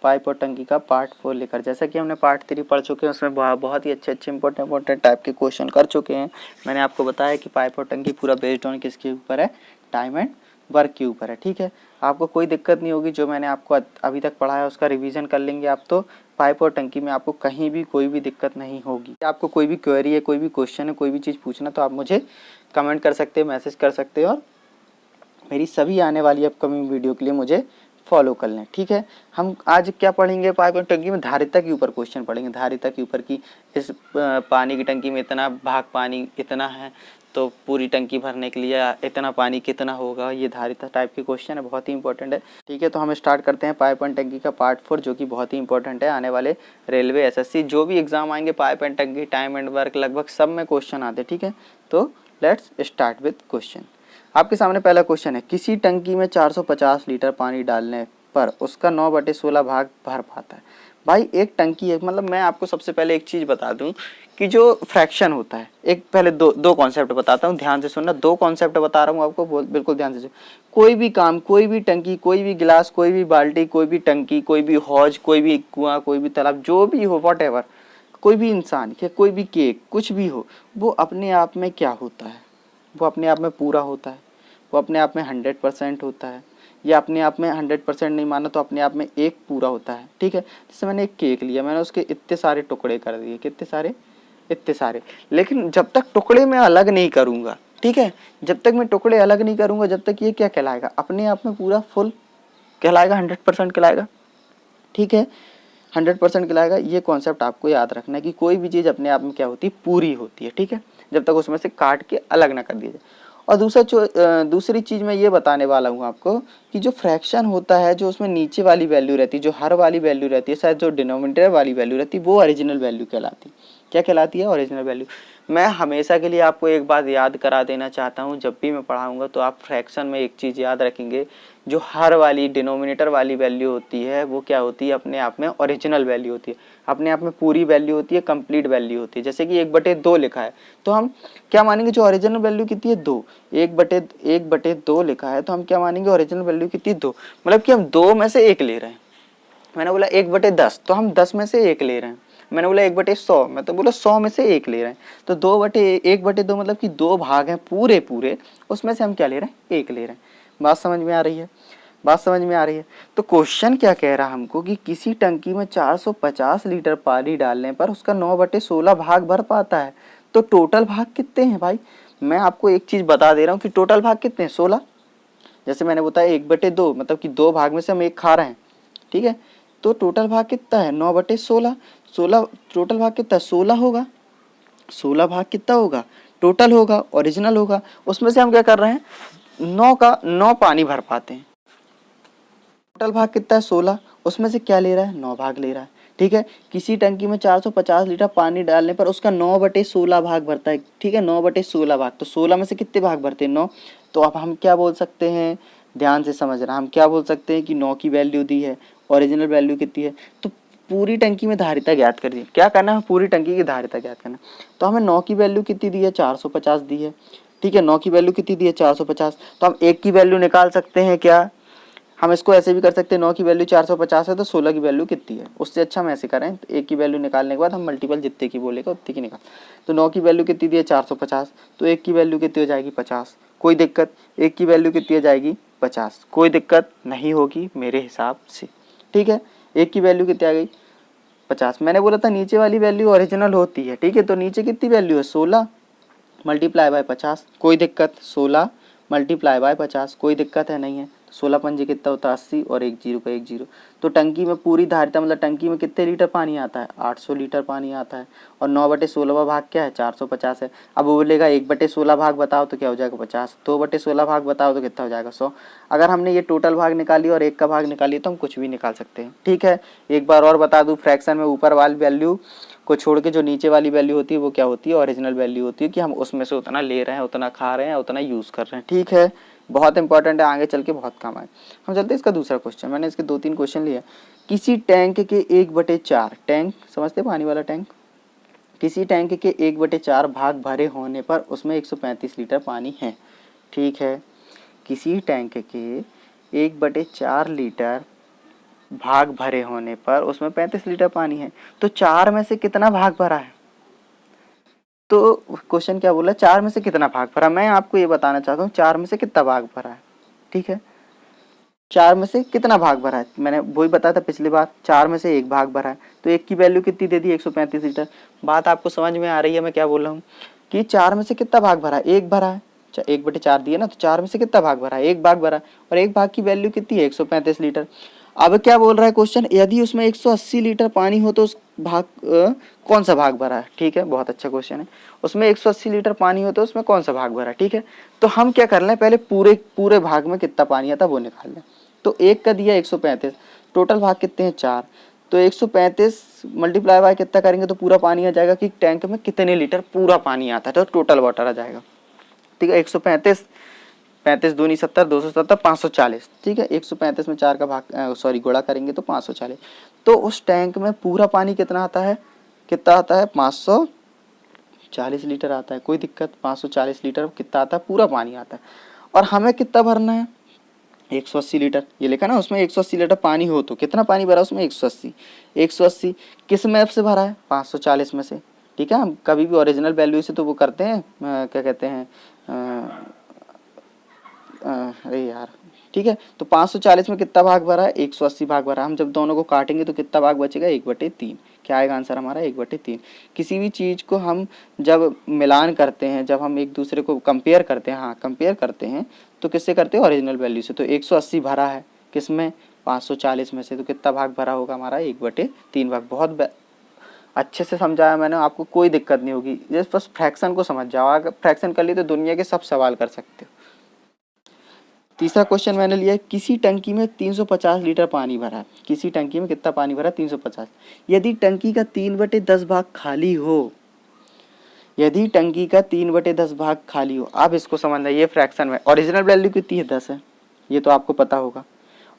Pipe और टंकी का पार्ट 4 लेकर। जैसा कि हमने पार्ट 3 पढ़ चुके हैं, उसमें बहुत ही अच्छे इंपॉर्टेंट टाइप के क्वेश्चन कर चुके हैं। मैंने आपको बताया कि पाइप और टंकी पूरा बेस्ड ऑन किसके ऊपर है, टाइम एंड वर्क के ऊपर है। ठीक है, आपको कोई दिक्कत नहीं होगी, जो मैंने आपको अभी तक पढ़ाया उसका रिवीजन कर लेंगे आप, तो पाइप और टंकी में आपको कहीं भी कोई भी दिक्कत नहीं होगी। आपको कोई भी क्वेरी है, कोई भी क्वेश्चन है, कोई भी चीज़ पूछना, तो आप मुझे कमेंट कर सकते हैं, मैसेज कर सकते हैं, और मेरी सभी आने वाली अपकमिंग वीडियो के लिए मुझे फॉलो कर लें। ठीक है, हम आज क्या पढ़ेंगे, पाइप और टंकी में धारिता के ऊपर क्वेश्चन पढ़ेंगे। धारिता के ऊपर की इस पानी की टंकी में इतना भाग पानी इतना है, तो पूरी टंकी भरने के लिए इतना पानी कितना होगा, ये धारिता टाइप के क्वेश्चन है, बहुत ही इंपॉर्टेंट है। ठीक है, तो हम स्टार्ट करते हैं पाइप एंड टंकी का पार्ट 4, जो कि बहुत ही इंपॉर्टेंट है। आने वाले रेलवे, एसएससी जो भी एग्जाम आएंगे, पाइप एंड टंकी, टाइम एंड वर्क, लगभग सब में क्वेश्चन आते हैं। ठीक है, तो लेट्स स्टार्ट विथ क्वेश्चन। आपके सामने पहला क्वेश्चन है, किसी टंकी में 450 लीटर पानी डालने पर उसका 9/16 भाग भर पाता है। भाई एक टंकी है, मतलब मैं आपको सबसे पहले एक चीज़ बता दूं कि जो फ्रैक्शन होता है, एक पहले दो कॉन्सेप्ट बताता हूँ, ध्यान से सुनना। दो कॉन्सेप्ट बता रहा हूँ आपको, बिल्कुल ध्यान से सुन। कोई भी काम, कोई भी टंकी, कोई भी गिलास, कोई भी बाल्टी, कोई भी टंकी, कोई भी हौज, कोई भी कुआं, कोई भी तालाब, जो भी हो, वॉट, कोई भी इंसान या कोई भी केक, कुछ भी हो, वो अपने आप में क्या होता है, वो अपने आप में पूरा होता है, वो अपने आप में 100% होता है, या अपने आप में 100% नहीं माना तो अपने आप में एक पूरा होता है। ठीक है, जैसे मैंने एक केक लिया, मैंने उसके इतने सारे टुकड़े कर दिए, कितने सारे, इतने सारे, लेकिन जब तक टुकड़े मैं अलग नहीं करूँगा, ठीक है, जब तक मैं टुकड़े अलग नहीं करूँगा, जब तक ये क्या कहलाएगा, अपने आप में पूरा फुल कहलाएगा, 100% कहलाएगा। ठीक है, 100% कहलाएगा। ये कॉन्सेप्ट आपको याद रखना है कि कोई भी चीज़ अपने आप में क्या होती है, पूरी होती है। ठीक है, जब तक उसमें से काट के अलग ना कर दिया जाए। और दूसरी चीज़ मैं ये बताने वाला हूँ आपको कि जो फ्रैक्शन होता है, जो उसमें नीचे वाली वैल्यू रहती है, जो हर वाली वैल्यू रहती है, शायद जो डिनोमिनेटर वाली वैल्यू रहती है, वो ओरिजिनल वैल्यू कहलाती है। क्या कहलाती है, ओरिजिनल वैल्यू। मैं हमेशा के लिए आपको एक बात याद करा देना चाहता हूँ, जब भी मैं पढ़ाऊँगा तो आप फ्रैक्शन में एक चीज़ याद रखेंगे, जो हर वाली डिनोमिनेटर वाली वैल्यू होती है, वो क्या होती है, अपने आप में ओरिजिनल वैल्यू होती है, अपने आप में पूरी वैल्यू होती है, कंप्लीट वैल्यू होती है। जैसे कि 1/2 लिखा है, तो हम क्या मानेंगे, जो ओरिजिनल वैल्यू कितनी है, 2। 1/2 लिखा है, तो हम क्या मानेंगे, ओरिजिनल वैल्यू कितनी, 2, मतलब कि हम 2 में से 1 ले रहे हैं। मैंने बोला 1/10, तो हम 10 में से 1 ले रहे हैं। मैंने बोला 1/100, मैं तो बोला 100 में से 1 ले रहे हैं। तो 1/2 मतलब कि 2 भाग हैं पूरे पूरे, उसमें से हम क्या ले रहे हैं, 1 ले रहे हैं। बात समझ में आ रही है, बात समझ में आ रही है। तो क्वेश्चन क्या कह रहा है हमको कि किसी टंकी में 450 लीटर पानी डालने पर उसका 9/16 भाग भर पाता है, तो टोटल भाग कितने हैं भाई। मैं आपको एक चीज बता दे रहा हूँ कि टोटल भाग कितने हैं, 16। जैसे मैंने बताया 1/2, मतलब कि 2 भाग में से हम 1 खा रहे हैं। ठीक है, तो टोटल भाग कितना है, 9/16। 16 टोटल भाग कितना, 16 होगा। 16 भाग कितना होगा, टोटल होगा, ओरिजिनल होगा। उसमें से हम क्या कर रहे हैं, 9 का 9 पानी भर पाते हैं। टोटल भाग कितना है, 16, उसमें से क्या ले रहा है, 9 भाग ले रहा है। ठीक है, किसी टंकी में 450 लीटर पानी डालने पर उसका 9/16 भाग भरता है। ठीक है, 9/16 भाग, तो 16 में से कितने भाग भरते हैं, 9। तो अब हम क्या बोल सकते हैं, ध्यान से समझना, हम क्या बोल सकते हैं कि 9 की वैल्यू दी है, ओरिजिनल वैल्यू कितनी है, तो पूरी टंकी में धारिता ज्ञात कर दी। क्या करना है, पूरी टंकी की धारिता ज्ञात करना। तो हमें 9 की वैल्यू कितनी दी है, 450 दी है। ठीक है, 9 की वैल्यू कितनी दी है, 450। तो हम 1 की वैल्यू निकाल सकते हैं क्या, हम इसको ऐसे भी कर सकते हैं, 9 की वैल्यू 450 है, तो 16 की वैल्यू कितनी है, उससे अच्छा हम ऐसे करें, तो 1 की वैल्यू निकालने के बाद हम मल्टीपल जितने की बोलेगा उतने की निकाल। तो 9 की वैल्यू कितनी दी है, 450, तो 1 की वैल्यू कितनी हो जाएगी, 50। कोई दिक्कत, 1 की वैल्यू कितनी हो जाएगी, 50, कोई दिक्कत नहीं होगी मेरे हिसाब से। ठीक है, 1 की वैल्यू कितनी आ गई, 50। मैंने बोला था नीचे वाली वैल्यू ओरिजिनल होती है। ठीक है, तो नीचे कितनी वैल्यू है, 16 मल्टीप्लाई बाय 50, कोई दिक्कत, 16 मल्टीप्लाई बाय 50, कोई दिक्कत है, नहीं है। 16 पंजे कितना होता है, 80, और 1 जीरो का 1 जीरो। तो टंकी में पूरी धारिता, मतलब टंकी में कितने लीटर पानी आता है, 800 लीटर पानी आता है, और 9/16 भाग क्या है, 450 है। अब वो बोलेगा 1/16 भाग बताओ, तो क्या हो जाएगा, 50। 2/16 भाग बताओ तो कितना हो जाएगा, 100। अगर हमने ये टोटल भाग निकाली और 1 का भाग निकाली तो हम कुछ भी निकाल सकते हैं। ठीक है, एक बार और बता दूं, फ्रैक्शन में ऊपर वाली वैल्यू को छोड़ के जो नीचे वाली वैल्यू होती है वो क्या होती है, ओरिजिनल वैल्यू होती है, कि हम उसमें से उतना ले रहे हैं, उतना खा रहे हैं, उतना यूज़ कर रहे हैं। ठीक है, बहुत इंपॉर्टेंट है, आगे चल के बहुत काम आए। हम चलते हैं इसका दूसरा क्वेश्चन। मैंने इसके 2-3 क्वेश्चन लिए। किसी टैंक के 1/4, टैंक समझते पानी वाला टैंक, किसी टैंक के 1/4 भाग भरे होने पर उसमें 135 लीटर पानी है। ठीक है, किसी टैंक के 1/4 लीटर भाग भरे होने पर उसमें 35 लीटर पानी है, तो 4 में से कितना भाग भरा है? तो क्वेश्चन क्या बोला, 4 में से कितना भाग भरा। मैं आपको ये बताना चाहता हूँ 4 में से कितना भाग भरा है। ठीक है, 4 में से कितना भाग भरा है, मैंने वही बताया था पिछली बार, 4 में से 1 भाग भरा है, तो 1 की वैल्यू कितनी दे दी, 135 लीटर। बात आपको समझ में आ रही है मैं क्या बोल रहा हूँ कि 4 में से कितना भाग भरा है, 1 भरा है, 1/4 दिया ना, तो 4 में से कितना भाग भरा है, 1 भाग भरा है, और 1 भाग की वैल्यू कितनी है, 135 लीटर। अब क्या बोल रहा है क्वेश्चन, यदि उसमें 180 लीटर पानी हो तो उस भाग कौन सा भाग भरा है। ठीक है, बहुत अच्छा क्वेश्चन है। उसमें 180 लीटर पानी हो तो उसमें कौन सा भाग भरा है। ठीक है, तो हम क्या कर लें, पहले पूरे भाग में कितना पानी आता वो निकाल लें। तो 1 का दिया 135, टोटल भाग कितने हैं 4, तो 135 मल्टीप्लाई बाय कितना करेंगे तो पूरा पानी आ जाएगा कि टैंक में कितने लीटर पूरा पानी आता है, तो टोटल वाटर आ जाएगा। ठीक है, 135, 35 दूनी 70, 270, 540। ठीक है, 135 में 4 का भाग गुणा करेंगे तो 540। तो उस टैंक में पूरा पानी कितना आता है, कितना आता है, 540 लीटर आता है। कोई दिक्कत, 540 लीटर कितना आता है, पूरा पानी आता है। और हमें कितना भरना है, 180 लीटर। ये लिखा ना, उसमें 180 लीटर पानी हो तो कितना पानी भरा उसमें, 180। 180 किस मैप से भरा है, 540 में से। ठीक है, हम कभी भी ओरिजिनल वैल्यू से तो वो करते हैं, क्या कहते हैं, अरे यार, ठीक है, तो 540 में कितना भाग भरा है, 180 भाग भरा। हम जब दोनों को काटेंगे तो कितना भाग बचेगा, 1/3। क्या आएगा आंसर हमारा, 1/3। किसी भी चीज़ को हम जब मिलान करते हैं, जब हम एक दूसरे को कंपेयर करते हैं, हाँ कंपेयर करते हैं, तो किससे करते हैं, ओरिजिनल वैल्यू से। तो 180 भरा है किसमें, 540 में से, तो कितना भाग भरा होगा हमारा, 1/3 भाग। बहुत अच्छे से समझाया मैंने आपको, कोई दिक्कत नहीं होगी, जस्ट बस फ्रैक्शन को समझ जाओ। अगर फ्रैक्शन कर लिए तो दुनिया के सब सवाल कर सकते हो। तीसरा क्वेश्चन मैंने लिया है, किसी टंकी में 350 लीटर पानी भरा है। किसी टंकी में कितना पानी भरा, 350। यदि टंकी का 3/10 भाग खाली हो, यदि टंकी का 3/10 भाग खाली हो, आप इसको समझना, ये फ्रैक्शन में ओरिजिनल वैल्यू कितनी है, 10 है, ये तो आपको पता होगा।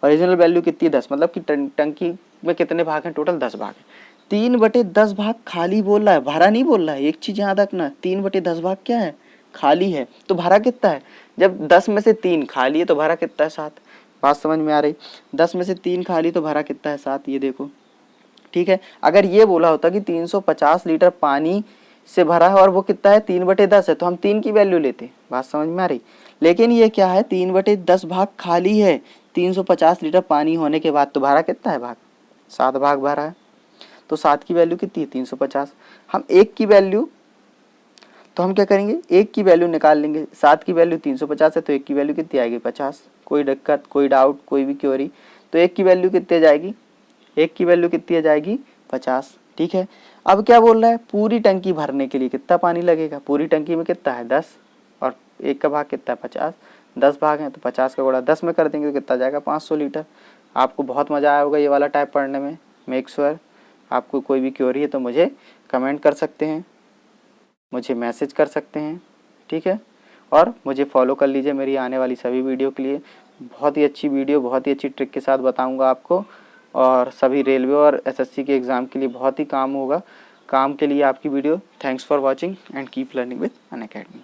ओरिजिनल वैल्यू कितनी है, 10, मतलब कि टंकी में कितने भाग हैं, टोटल 10 भाग है। 3/10 भाग खाली बोल रहा है, भरा नहीं बोल रहा है। एक चीज याद रखना, 3/10 भाग क्या है, खाली है। तो भरा कितना है, जब 10 में से 3 खाली है तो भरा कितना है, 7। बात समझ में आ रही, 10 में से 3 खाली तो भरा कितना है, 7। ये देखो, ठीक है। अगर ये बोला होता कि 350 लीटर पानी से भरा है और वो कितना है, 3/10 है, तो हम 3 की वैल्यू लेते। बात समझ में आ रही, लेकिन ये क्या है, 3/10 भाग खाली है, 350 लीटर पानी होने के बाद, तो भरा कितना है, भाग 7 भाग भरा है। तो 7 की वैल्यू कितनी है, 350। हम 1 की वैल्यू, तो हम क्या करेंगे, 1 की वैल्यू निकाल लेंगे। 7 की वैल्यू 350 है, तो 1 की वैल्यू कितनी आएगी, 50। कोई दिक्कत, कोई डाउट, कोई भी क्वेरी, तो 1 की वैल्यू कितनी जाएगी, 1 की वैल्यू कितनी जाएगी, 50। ठीक है, अब क्या बोल रहा है, पूरी टंकी भरने के लिए कितना पानी लगेगा। पूरी टंकी में कितना है, 10, और 1 का भाग कितना है, 50। 10 भाग हैं तो 50 का गुणा 10 में कर देंगे तो कितना जाएगा, 500 लीटर। आपको बहुत मज़ा आया होगा ये वाला टाइप पढ़ने में। मेक श्योर आपको कोई भी क्वेरी है तो मुझे कमेंट कर सकते हैं, मुझे मैसेज कर सकते हैं। ठीक है, और मुझे फॉलो कर लीजिए मेरी आने वाली सभी वीडियो के लिए। बहुत ही अच्छी वीडियो, बहुत ही अच्छी ट्रिक के साथ बताऊंगा आपको, और सभी रेलवे और एसएससी के एग्ज़ाम के लिए बहुत ही काम होगा। काम के लिए आपकी video. Thanks for watching and keep learning with Unacademy.